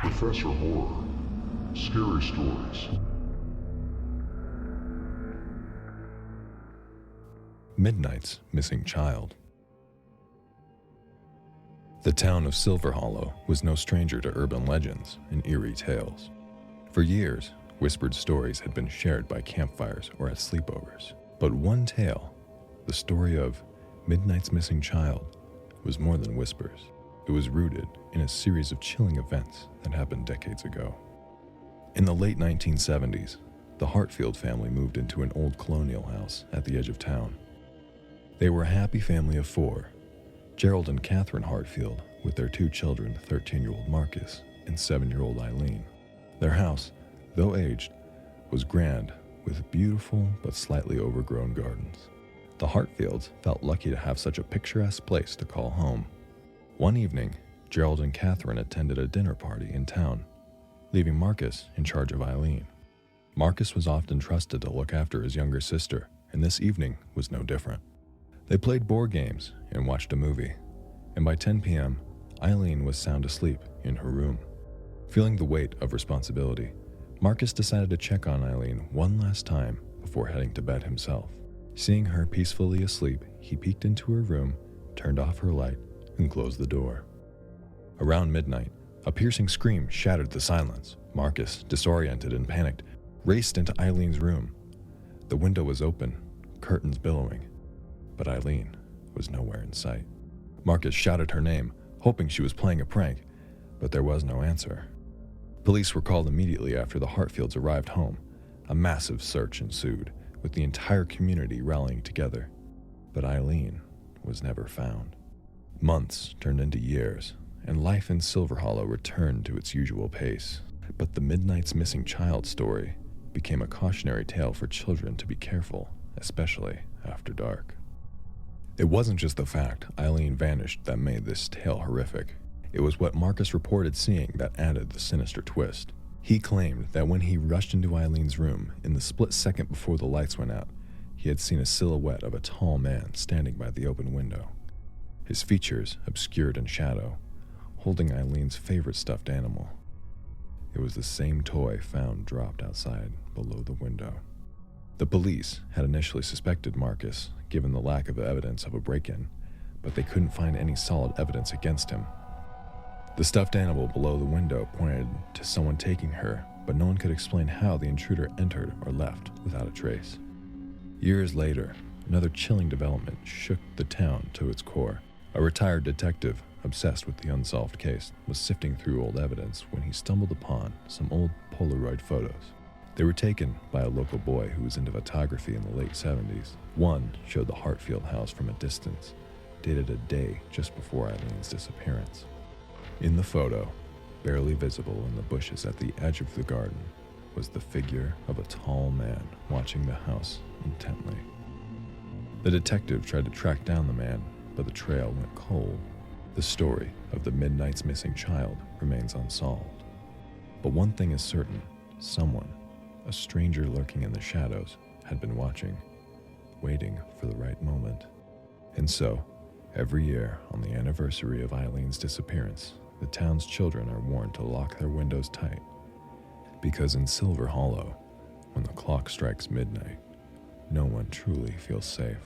Professor Horror. Scary Stories. Midnight's Missing Child. The town of Silver Hollow was no stranger to urban legends and eerie tales. For years, whispered stories had been shared by campfires or at sleepovers. But one tale, the story of Midnight's Missing Child, was more than whispers. It was rooted in a series of chilling events that happened decades ago. In the late 1970s, the Hartfield family moved into an old colonial house at the edge of town. They were a happy family of four: Gerald and Catherine Hartfield, with their two children, 13-year-old Marcus and 7-year-old Eileen. Their house, though aged, was grand, with beautiful but slightly overgrown gardens. The Hartfields felt lucky to have such a picturesque place to call home. One evening, Gerald and Catherine attended a dinner party in town, leaving Marcus in charge of Eileen. Marcus was often trusted to look after his younger sister, and this evening was no different. They played board games and watched a movie, and by 10 p.m., Eileen was sound asleep in her room. Feeling the weight of responsibility, Marcus decided to check on Eileen one last time before heading to bed himself. Seeing her peacefully asleep, he peeked into her room, turned off her light, and closed the door. Around midnight, a piercing scream shattered the silence. Marcus, disoriented and panicked, raced into Eileen's room. The window was open, curtains billowing, but Eileen was nowhere in sight. Marcus shouted her name, hoping she was playing a prank, but there was no answer. Police were called immediately after the Hartfields arrived home. A massive search ensued, with the entire community rallying together, but Eileen was never found. Months turned into years, and life in Silver Hollow returned to its usual pace. But the Midnight's Missing Child story became a cautionary tale for children to be careful, especially after dark. It wasn't just the fact Eileen vanished that made this tale horrific. It was what Marcus reported seeing that added the sinister twist. He claimed that when he rushed into Eileen's room, in the split second before the lights went out, he had seen a silhouette of a tall man standing by the open window, his features obscured in shadow, holding Eileen's favorite stuffed animal. It was the same toy found dropped outside below the window. The police had initially suspected Marcus, given the lack of evidence of a break-in, but they couldn't find any solid evidence against him. The stuffed animal below the window pointed to someone taking her, but no one could explain how the intruder entered or left without a trace. Years later, another chilling development shook the town to its core. A retired detective, obsessed with the unsolved case, was sifting through old evidence when he stumbled upon some old Polaroid photos. They were taken by a local boy who was into photography in the late 70s. One showed the Hartfield house from a distance, dated a day just before Eileen's disappearance. In the photo, barely visible in the bushes at the edge of the garden, was the figure of a tall man watching the house intently. The detective tried to track down the man, but the trail went cold. The story of the Midnight's Missing Child remains unsolved. But one thing is certain: someone, a stranger lurking in the shadows, had been watching, waiting for the right moment. And so, every year on the anniversary of Eileen's disappearance, the town's children are warned to lock their windows tight. Because in Silver Hollow, when the clock strikes midnight, no one truly feels safe.